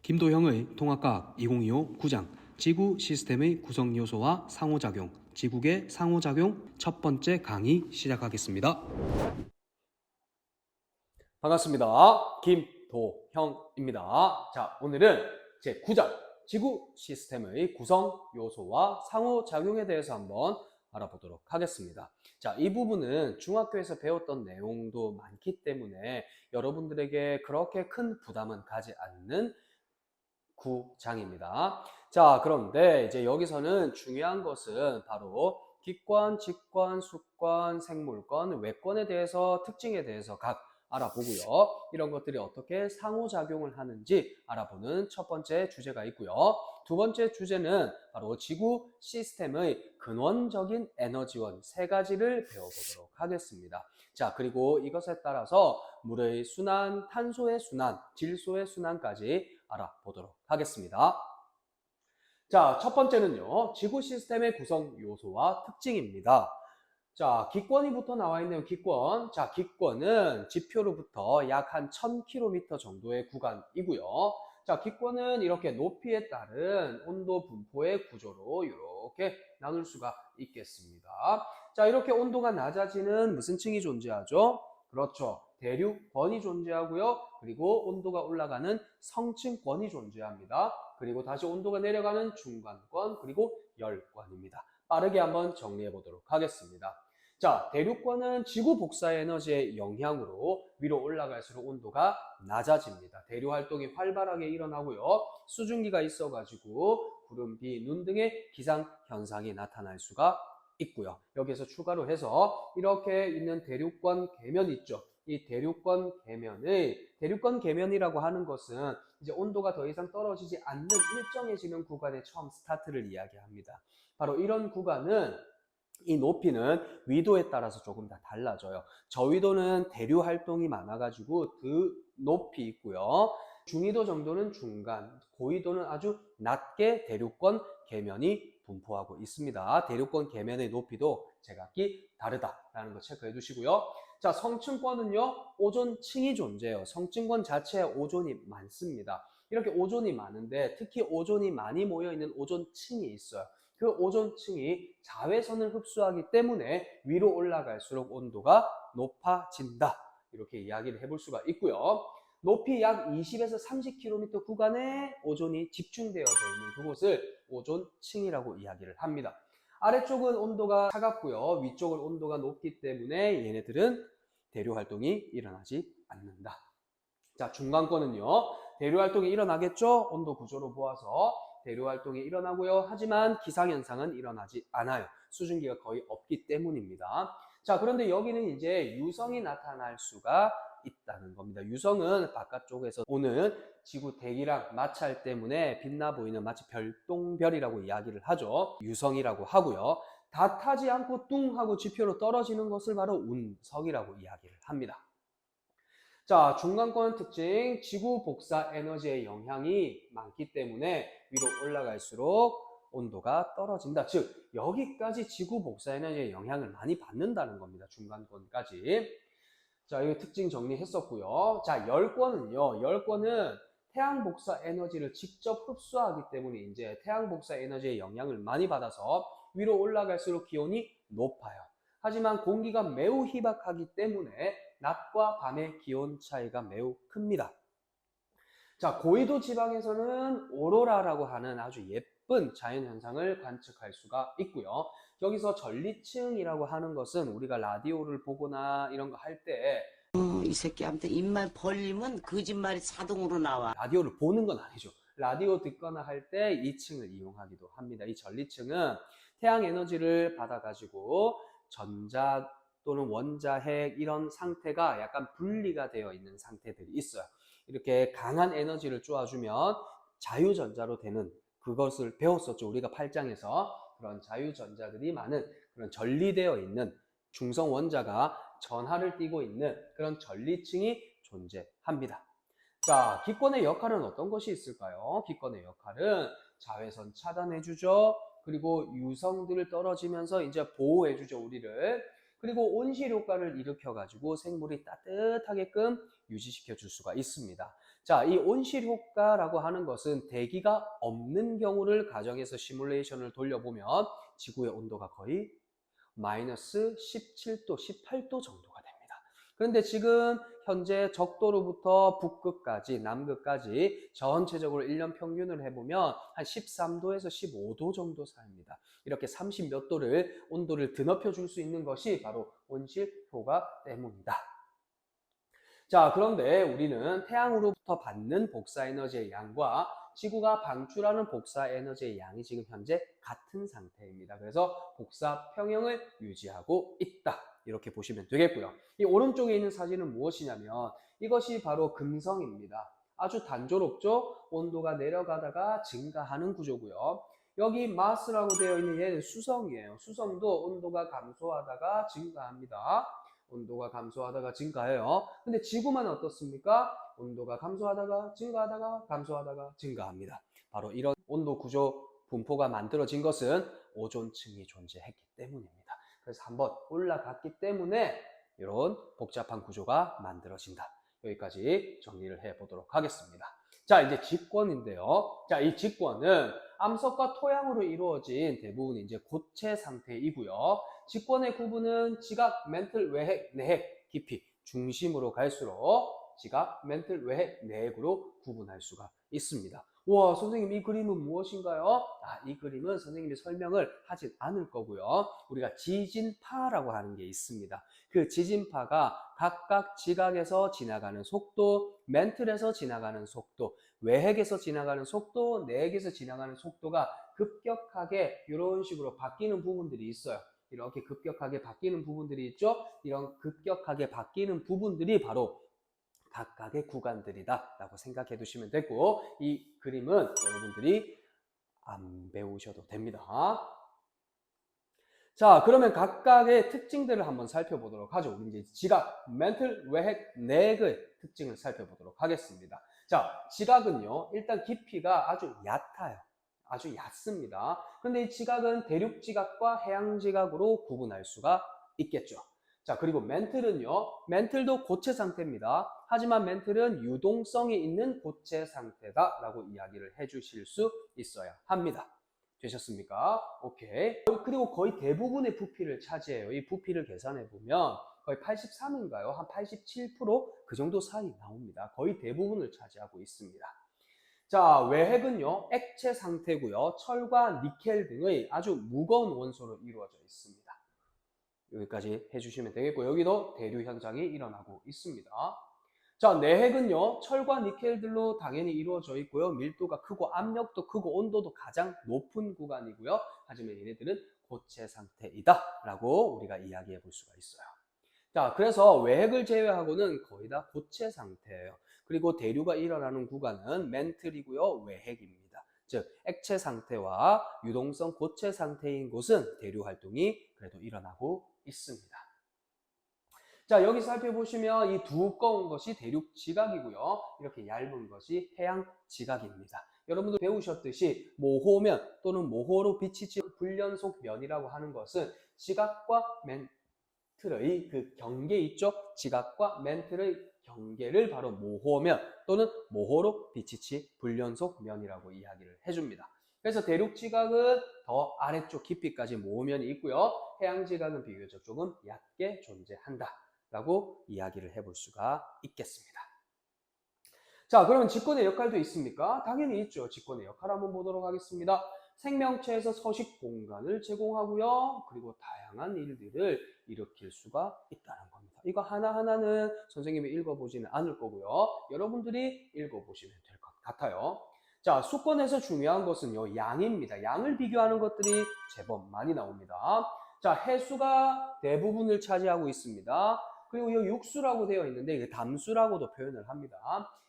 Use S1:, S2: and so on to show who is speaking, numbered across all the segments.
S1: 김도형의 통합과학 2025 9장 지구 시스템의 구성 요소와 상호작용, 지국의 상호작용 첫 번째 강의 시작하겠습니다. 반갑습니다. 김도형입니다. 자, 오늘은 제 9장 지구 시스템의 구성 요소와 상호작용에 대해서 한번 알아보도록 하겠습니다. 자, 이 부분은 중학교에서 배웠던 내용도 많기 때문에 여러분들에게 그렇게 큰 부담은 가지 않는 9장입니다. 자, 그런데 이제 여기서는 중요한 것은 바로 기권, 직권, 수권, 생물권, 외권에 대해서 특징에 대해서 각 알아보고요. 이런 것들이 어떻게 상호작용을 하는지 알아보는 첫 번째 주제가 있고요. 두 번째 주제는 바로 지구 시스템의 근원적인 에너지원 세 가지를 배워보도록 하겠습니다. 자, 그리고 이것에 따라서 물의 순환, 탄소의 순환, 질소의 순환까지 알아보도록 하겠습니다. 자, 첫 번째는요, 지구 시스템의 구성 요소와 특징입니다. 자, 기권이부터 나와 있네요. 기권. 자, 기권은 지표로부터 약 한 1000km 정도의 구간이고요. 자, 기권은 이렇게 높이에 따른 온도 분포의 구조로 이렇게 나눌 수가 있겠습니다. 자, 이렇게 온도가 낮아지는 무슨 층이 존재하죠? 그렇죠. 대륙권이 존재하고요. 그리고 온도가 올라가는 성층권이 존재합니다. 그리고 다시 온도가 내려가는 중간권, 그리고 열권입니다. 빠르게 한번 정리해 보도록 하겠습니다. 자, 대륙권은 지구 복사 에너지의 영향으로 위로 올라갈수록 온도가 낮아집니다. 대류 활동이 활발하게 일어나고요. 수증기가 있어가지고 구름, 비, 눈 등의 기상 현상이 나타날 수가 있고요. 여기에서 추가로 해서 이렇게 있는 대륙권 계면 있죠. 이 대륙권 계면이라고 하는 것은 이제 온도가 더 이상 떨어지지 않는 일정해지는 구간의 처음 스타트를 이야기합니다. 바로 이런 구간은 이 높이는 위도에 따라서 조금 다 달라져요. 저위도는 대류 활동이 많아가지고 그 높이 있고요. 중위도 정도는 중간, 고위도는 아주 낮게 대륙권 계면이 분포하고 있습니다. 대륙권 계면의 높이도 제각기 다르다라는 거 체크해 두시고요. 자, 성층권은요, 오존층이 존재해요. 성층권 자체에 오존이 많습니다. 이렇게 오존이 많은데 특히 오존이 많이 모여있는 오존층이 있어요. 그 오존층이 자외선을 흡수하기 때문에 위로 올라갈수록 온도가 높아진다. 이렇게 이야기를 해볼 수가 있고요. 높이 약 20에서 30km 구간에 오존이 집중되어져 있는 그곳을 오존층이라고 이야기를 합니다. 아래쪽은 온도가 차갑고요. 위쪽은 온도가 높기 때문에 얘네들은 대류 활동이 일어나지 않는다. 자, 중간권은요. 대류 활동이 일어나겠죠? 온도 구조로 보아서 대류 활동이 일어나고요. 하지만 기상현상은 일어나지 않아요. 수증기가 거의 없기 때문입니다. 자, 그런데 여기는 이제 유성이 나타날 수가 있다는 겁니다. 유성은 바깥쪽에서 오는 지구 대기랑 마찰 때문에 빛나 보이는 마치 별똥별이라고 이야기를 하죠. 유성이라고 하고요. 다 타지 않고 뚱 하고 지표로 떨어지는 것을 바로 운석이라고 이야기를 합니다. 자, 중간권 특징, 지구 복사 에너지의 영향이 많기 때문에 위로 올라갈수록 온도가 떨어진다. 즉, 여기까지 지구 복사 에너지의 영향을 많이 받는다는 겁니다. 중간권까지. 자, 이 특징 정리했었고요. 자, 열권은요. 열권은 태양 복사 에너지를 직접 흡수하기 때문에 이제 태양 복사 에너지의 영향을 많이 받아서 위로 올라갈수록 기온이 높아요. 하지만 공기가 매우 희박하기 때문에 낮과 밤의 기온 차이가 매우 큽니다. 자, 고위도 지방에서는 오로라라고 하는 아주 예쁜 자연현상을 관측할 수가 있고요. 여기서 전리층이라고 하는 것은 우리가 라디오를 보거나 이런 거 할 때
S2: 이 새끼한테 입만 벌리면 거짓말이 자동으로 나와.
S1: 라디오를 보는 건 아니죠. 라디오 듣거나 할 때 이 층을 이용하기도 합니다. 이 전리층은 태양 에너지를 받아가지고 전자 또는 원자, 핵 이런 상태가 약간 분리가 되어 있는 상태들이 있어요. 이렇게 강한 에너지를 쏘아주면 자유전자로 되는 그것을 배웠었죠. 우리가 8장에서 그런 자유전자들이 많은 그런 전리되어 있는 중성 원자가 전하를 띠고 있는 그런 전리층이 존재합니다. 자, 기권의 역할은 어떤 것이 있을까요? 기권의 역할은 자외선 차단해주죠. 그리고 유성들을 떨어지면서 이제 보호해주죠, 우리를. 그리고 온실 효과를 일으켜가지고 생물이 따뜻하게끔 유지시켜 줄 수가 있습니다. 자, 이 온실 효과라고 하는 것은 대기가 없는 경우를 가정해서 시뮬레이션을 돌려보면 지구의 온도가 거의 마이너스 17도, 18도 정도가 됩니다. 그런데 지금 현재 적도로부터 북극까지, 남극까지 전체적으로 1년 평균을 해보면 한 13도에서 15도 정도 사이입니다. 이렇게 30 몇 도를 온도를 드높여 줄 수 있는 것이 바로 온실 효과 때문이다. 자, 그런데 우리는 태양으로부터 받는 복사 에너지의 양과 지구가 방출하는 복사 에너지의 양이 지금 현재 같은 상태입니다. 그래서 복사 평형을 유지하고 있다. 이렇게 보시면 되겠고요. 이 오른쪽에 있는 사진은 무엇이냐면 이것이 바로 금성입니다. 아주 단조롭죠? 온도가 내려가다가 증가하는 구조고요. 여기 마스라고 되어 있는 얘는 수성이에요. 수성도 온도가 감소하다가 증가합니다. 온도가 감소하다가 증가해요. 근데 지구만 어떻습니까? 온도가 감소하다가 증가하다가 감소하다가 증가합니다. 바로 이런 온도 구조 분포가 만들어진 것은 오존층이 존재했기 때문입니다. 그래서 한번 올라갔기 때문에 이런 복잡한 구조가 만들어진다. 여기까지 정리를 해보도록 하겠습니다. 자, 이제 직권인데요. 자, 이 직권은 암석과 토양으로 이루어진 대부분 이제 고체 상태이고요. 직권의 구분은 지각, 멘틀, 외핵, 내핵, 깊이 중심으로 갈수록 지각, 멘틀, 외핵, 내핵으로 구분할 수가 있습니다. 와, 선생님 이 그림은 무엇인가요? 이 그림은 선생님이 설명을 하지 않을 거고요. 우리가 지진파라고 하는 게 있습니다. 그 지진파가 각각 지각에서 지나가는 속도, 멘틀에서 지나가는 속도, 외핵에서 지나가는 속도, 내핵에서 지나가는 속도가 급격하게 이런 식으로 바뀌는 부분들이 있어요. 이렇게 급격하게 바뀌는 부분들이 있죠. 이런 급격하게 바뀌는 부분들이 바로 각각의 구간들이다 라고 생각해 두시면 되고, 이 그림은 여러분들이 안 배우셔도 됩니다. 자, 그러면 각각의 특징들을 한번 살펴보도록 하죠. 우리 이제 지각, 멘틀, 외핵, 내핵의 특징을 살펴보도록 하겠습니다. 자, 지각은요, 일단 깊이가 아주 얕아요. 아주 얕습니다. 그런데 이 지각은 대륙 지각과 해양 지각으로 구분할 수가 있겠죠. 자, 그리고 멘틀은요, 멘틀도 고체 상태입니다. 하지만 멘틀은 유동성이 있는 고체 상태다 라고 이야기를 해주실 수 있어야 합니다. 되셨습니까? 오케이. 그리고 거의 대부분의 부피를 차지해요. 이 부피를 계산해 보면 거의 83인가요? 한 87%그 정도 사이 나옵니다. 거의 대부분을 차지하고 있습니다. 자, 외핵은요, 액체 상태고요. 철과 니켈 등의 아주 무거운 원소로 이루어져 있습니다. 여기까지 해주시면 되겠고, 여기도 대류 현상이 일어나고 있습니다. 자, 내핵은요, 철과 니켈들로 당연히 이루어져 있고요. 밀도가 크고 압력도 크고 온도도 가장 높은 구간이고요. 하지만 얘네들은 고체 상태이다 라고 우리가 이야기해 볼 수가 있어요. 자, 그래서 외핵을 제외하고는 거의 다 고체 상태예요. 그리고 대류가 일어나는 구간은 멘틀이고요, 외핵입니다. 즉, 액체 상태와 유동성 고체 상태인 곳은 대류 활동이 그래도 일어나고 있습니다. 자, 여기 살펴보시면 이 두꺼운 것이 대륙 지각이고요. 이렇게 얇은 것이 해양 지각입니다. 여러분도 배우셨듯이 모호면 또는 모호로 비치지 불연속 면이라고 하는 것은 지각과 멘틀의 그 경계 있죠? 지각과 멘틀의 경계를 바로 모호면 또는 모호로 비치치 불연속 면이라고 이야기를 해줍니다. 그래서 대륙 지각은 더 아래쪽 깊이까지 모호면이 있고요. 해양 지각은 비교적 조금 얕게 존재한다 라고 이야기를 해볼 수가 있겠습니다. 자, 그러면 직권의 역할도 있습니까? 당연히 있죠. 직권의 역할 한번 보도록 하겠습니다. 생명체에서 서식 공간을 제공하고요. 그리고 다양한 일들을 일으킬 수가 있다는 겁니다. 이거 하나하나는 선생님이 읽어보지는 않을 거고요. 여러분들이 읽어보시면 될 것 같아요. 자, 수권에서 중요한 것은요, 양입니다. 양을 비교하는 것들이 제법 많이 나옵니다. 자, 해수가 대부분을 차지하고 있습니다. 그리고 이 육수라고 되어 있는데 이게 담수라고도 표현을 합니다.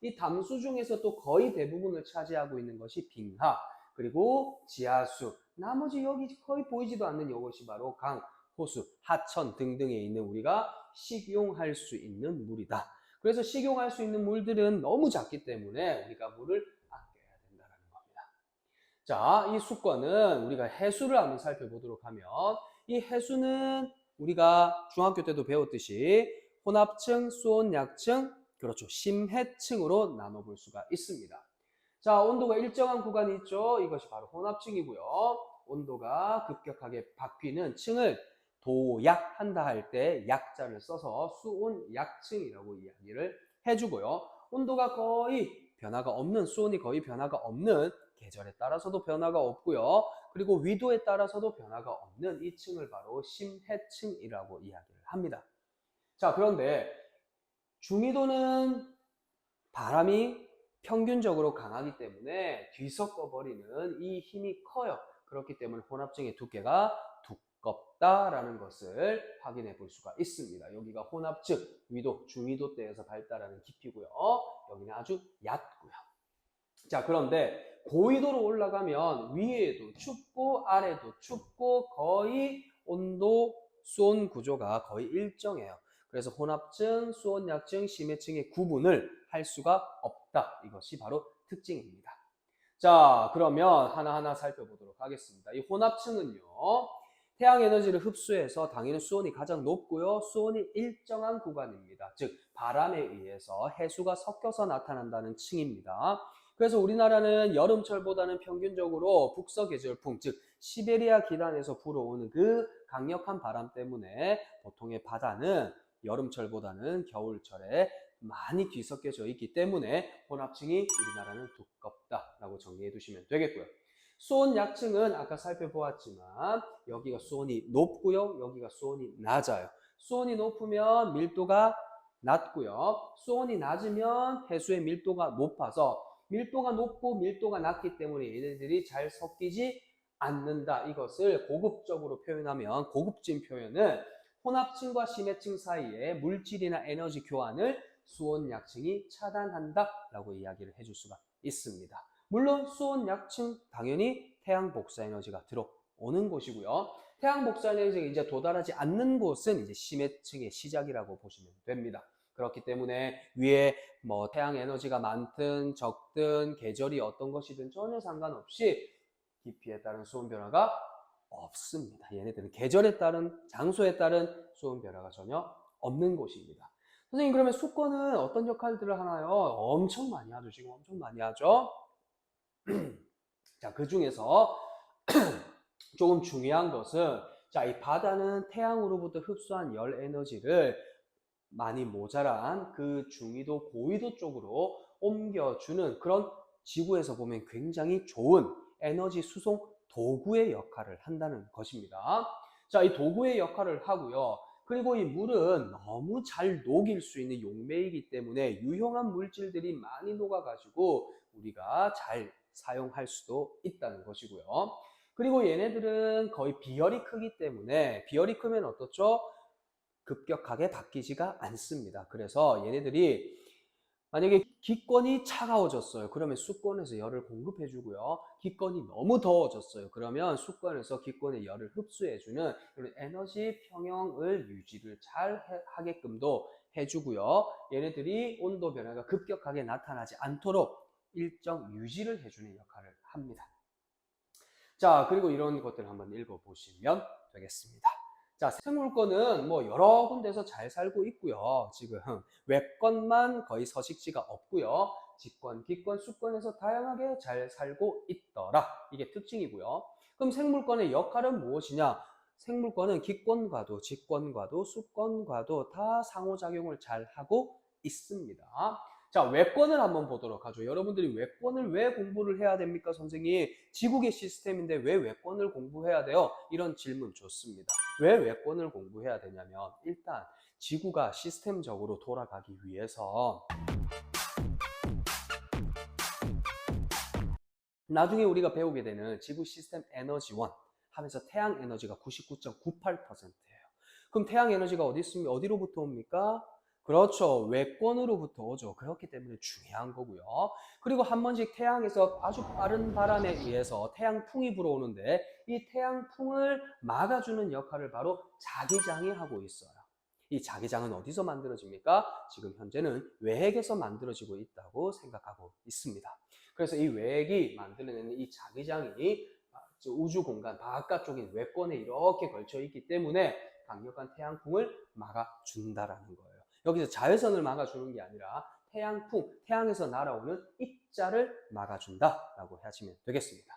S1: 이 담수 중에서 또 거의 대부분을 차지하고 있는 것이 빙하, 그리고 지하수, 나머지 여기 거의 보이지도 않는 이것이 바로 강, 호수, 하천 등등에 있는 우리가 식용할 수 있는 물이다. 그래서 식용할 수 있는 물들은 너무 작기 때문에 우리가 물을 아껴야 된다는 겁니다. 자, 이 수권은 우리가 해수를 한번 살펴보도록 하면 이 해수는 우리가 중학교 때도 배웠듯이 혼합층, 수온, 약층, 그렇죠. 심해층으로 나눠볼 수가 있습니다. 자, 온도가 일정한 구간이 있죠. 이것이 바로 혼합층이고요. 온도가 급격하게 바뀌는 층을 도약한다 할 때 약자를 써서 수온약층이라고 이야기를 해주고요. 온도가 거의 변화가 없는, 수온이 거의 변화가 없는, 계절에 따라서도 변화가 없고요. 그리고 위도에 따라서도 변화가 없는 이 층을 바로 심해층이라고 이야기를 합니다. 자, 그런데 중위도는 바람이 평균적으로 강하기 때문에 뒤섞어버리는 이 힘이 커요. 그렇기 때문에 혼합층의 두께가 두껍다라는 것을 확인해 볼 수가 있습니다. 여기가 혼합층, 위도, 중위도 때에서 발달하는 깊이고요. 여기는 아주 얕고요. 자, 그런데 고위도로 올라가면 위에도 춥고 아래도 춥고 거의 온도, 수온 구조가 거의 일정해요. 그래서 혼합층, 수온약층, 심해층의 구분을 할 수가 없다. 이것이 바로 특징입니다. 자, 그러면 하나하나 살펴보도록 하겠습니다. 이 혼합층은요, 태양 에너지를 흡수해서 당연히 수온이 가장 높고요. 수온이 일정한 구간입니다. 즉, 바람에 의해서 해수가 섞여서 나타난다는 층입니다. 그래서 우리나라는 여름철보다는 평균적으로 북서계절풍, 즉 시베리아 기단에서 불어오는 그 강력한 바람 때문에 보통의 바다는 여름철보다는 겨울철에 많이 뒤섞여져 있기 때문에 혼합층이 우리나라는 두껍다라고 정리해 두시면 되겠고요. 수온 약층은 아까 살펴보았지만 여기가 수온이 높고요. 여기가 수온이 낮아요. 수온이 높으면 밀도가 낮고요. 수온이 낮으면 해수의 밀도가 높아서 밀도가 높고 밀도가 낮기 때문에 얘네들이 잘 섞이지 않는다. 이것을 고급적으로 표현하면 고급진 표현은 혼합층과 심해층 사이에 물질이나 에너지 교환을 수온 약층이 차단한다 라고 이야기를 해줄 수가 있습니다. 물론 수온 약층 당연히 태양 복사 에너지가 들어오는 곳이고요. 태양 복사 에너지가 이제 도달하지 않는 곳은 이제 심해층의 시작이라고 보시면 됩니다. 그렇기 때문에 위에 뭐 태양 에너지가 많든 적든 계절이 어떤 것이든 전혀 상관없이 깊이에 따른 수온 변화가 없습니다. 얘네들은 계절에 따른, 장소에 따른 수온 변화가 전혀 없는 곳입니다. 선생님, 그러면 수권은 어떤 역할들을 하나요? 엄청 많이 하죠. 지금 엄청 많이 하죠. 자, 그 중에서 조금 중요한 것은, 자, 이 바다는 태양으로부터 흡수한 열 에너지를 많이 모자란 그 중위도, 고위도 쪽으로 옮겨주는 그런 지구에서 보면 굉장히 좋은 에너지 수송 도구의 역할을 한다는 것입니다. 자, 이 도구의 역할을 하고요. 그리고 이 물은 너무 잘 녹일 수 있는 용매이기 때문에 유용한 물질들이 많이 녹아가지고 우리가 잘 사용할 수도 있다는 것이고요. 그리고 얘네들은 거의 비열이 크기 때문에, 비열이 크면 어떻죠? 급격하게 바뀌지가 않습니다. 그래서 얘네들이 만약에 기권이 차가워졌어요. 그러면 수권에서 열을 공급해 주고요. 기권이 너무 더워졌어요. 그러면 수권에서 기권의 열을 흡수해주는 이런 에너지 평형을 유지를 잘 하게끔도 해주고요. 얘네들이 온도 변화가 급격하게 나타나지 않도록 일정 유지를 해주는 역할을 합니다. 자, 그리고 이런 것들을 한번 읽어보시면 되겠습니다. 자, 생물권은 뭐 여러 군데서 잘 살고 있고요. 지금 외권만 거의 서식지가 없고요. 직권, 기권, 수권에서 다양하게 잘 살고 있더라. 이게 특징이고요. 그럼 생물권의 역할은 무엇이냐? 생물권은 기권과도 직권과도 수권과도 다 상호작용을 잘 하고 있습니다. 자, 외권을 한번 보도록 하죠. 여러분들이 외권을 왜 공부를 해야 됩니까, 선생님? 지구계 시스템인데 왜 외권을 공부해야 돼요? 이런 질문 좋습니다. 왜 외권을 공부해야 되냐면, 일단 지구가 시스템적으로 돌아가기 위해서 나중에 우리가 배우게 되는 지구 시스템 에너지원 하면서 태양 에너지가 99.98%예요. 그럼 태양 에너지가 어디 있습니까? 어디로부터 옵니까? 그렇죠. 외권으로부터 오죠. 그렇기 때문에 중요한 거고요. 그리고 한 번씩 태양에서 아주 빠른 바람에 의해서 태양풍이 불어오는데 이 태양풍을 막아주는 역할을 바로 자기장이 하고 있어요. 이 자기장은 어디서 만들어집니까? 지금 현재는 외핵에서 만들어지고 있다고 생각하고 있습니다. 그래서 이 외핵이 만들어내는 이 자기장이 우주 공간 바깥쪽인 외권에 이렇게 걸쳐 있기 때문에 강력한 태양풍을 막아준다라는 거예요. 여기서 자외선을 막아주는 게 아니라 태양풍, 태양에서 날아오는 입자를 막아준다라고 하시면 되겠습니다.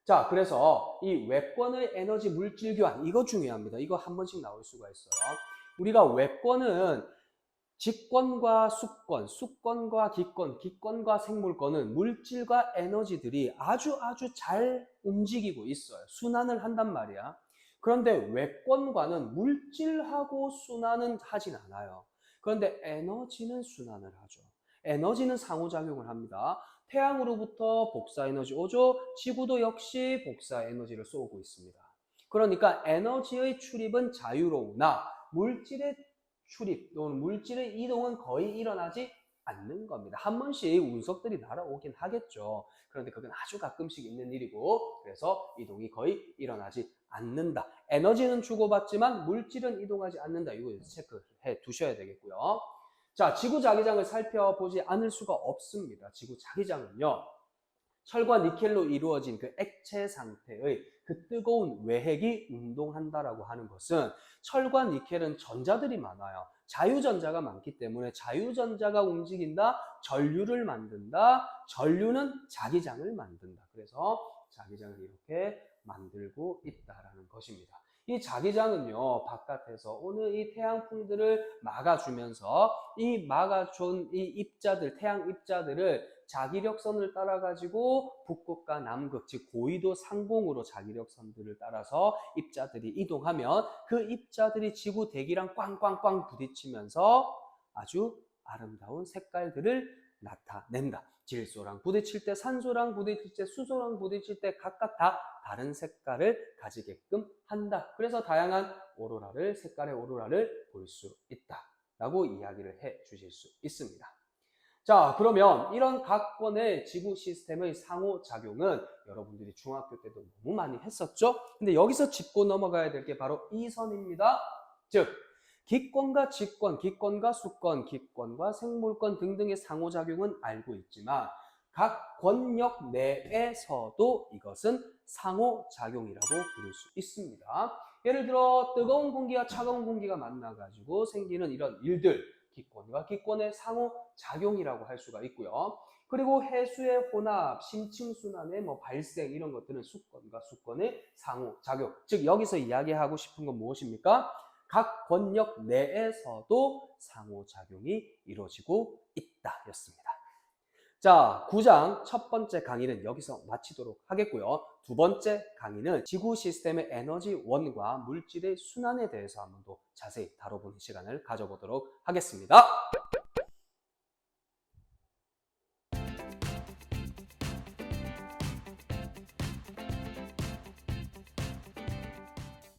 S1: 자, 그래서 이 외권의 에너지 물질 교환, 이거 중요합니다. 이거 한 번씩 나올 수가 있어요. 우리가 외권은 직권과 수권, 수권과 기권, 기권과 생물권은 물질과 에너지들이 아주 잘 움직이고 있어요. 순환을 한단 말이야. 그런데 외권과는 물질하고 순환은 하진 않아요. 그런데 에너지는 순환을 하죠. 에너지는 상호작용을 합니다. 태양으로부터 복사 에너지 오죠. 지구도 역시 복사 에너지를 쏘고 있습니다. 그러니까 에너지의 출입은 자유로우나 물질의 출입 또는 물질의 이동은 거의 일어나지 않는 겁니다. 한 번씩 운석들이 날아오긴 하겠죠. 그런데 그건 아주 가끔씩 있는 일이고, 그래서 이동이 거의 일어나지 않는다. 에너지는 주고받지만 물질은 이동하지 않는다. 이거 체크해 두셔야 되겠고요. 자, 지구 자기장을 살펴보지 않을 수가 없습니다. 지구 자기장은요, 철과 니켈로 이루어진 그 액체 상태의 그 뜨거운 외핵이 운동한다라고 하는 것은, 철과 니켈은 전자들이 많아요. 자유전자가 많기 때문에 자유전자가 움직인다, 전류를 만든다, 전류는 자기장을 만든다. 그래서 자기장을 이렇게 만들고 있다라는 것입니다. 이 자기장은요, 바깥에서 오는 이 태양풍들을 막아주면서 이 막아준 이 입자들, 태양 입자들을 자기력선을 따라 가지고 북극과 남극, 즉 고緯도 상공으로 자기력선들을 따라서 입자들이 이동하면 그 입자들이 지구 대기랑 꽝꽝꽝 부딪히면서 아주 아름다운 색깔들을 나타낸다. 질소랑 부딪힐 때, 산소랑 부딪힐 때, 수소랑 부딪힐 때 각각 다 다른 색깔을 가지게끔 한다. 그래서 다양한 오로라를, 색깔의 오로라를 볼 수 있다라고 이야기를 해 주실 수 있습니다. 자, 그러면 이런 각 권의 지구 시스템의 상호작용은 여러분들이 중학교 때도 너무 많이 했었죠? 근데 여기서 짚고 넘어가야 될 게 바로 이 선입니다. 즉, 기권과 직권, 기권과 수권, 기권과 생물권 등등의 상호작용은 알고 있지만 각 권역 내에서도 이것은 상호작용이라고 부를 수 있습니다. 예를 들어 뜨거운 공기와 차가운 공기가 만나가지고 생기는 이런 일들, 기권과 기권의 상호작용이라고 할 수가 있고요. 그리고 해수의 혼합, 심층순환의 발생, 이런 것들은 수권과 수권의 상호작용. 즉 여기서 이야기하고 싶은 건 무엇입니까? 각 권역 내에서도 상호작용이 이루어지고 있다 였습니다. 자, 9장 첫 번째 강의는 여기서 마치도록 하겠고요. 두 번째 강의는 지구 시스템의 에너지원과 물질의 순환에 대해서 한번 더 자세히 다뤄보는 시간을 가져보도록 하겠습니다.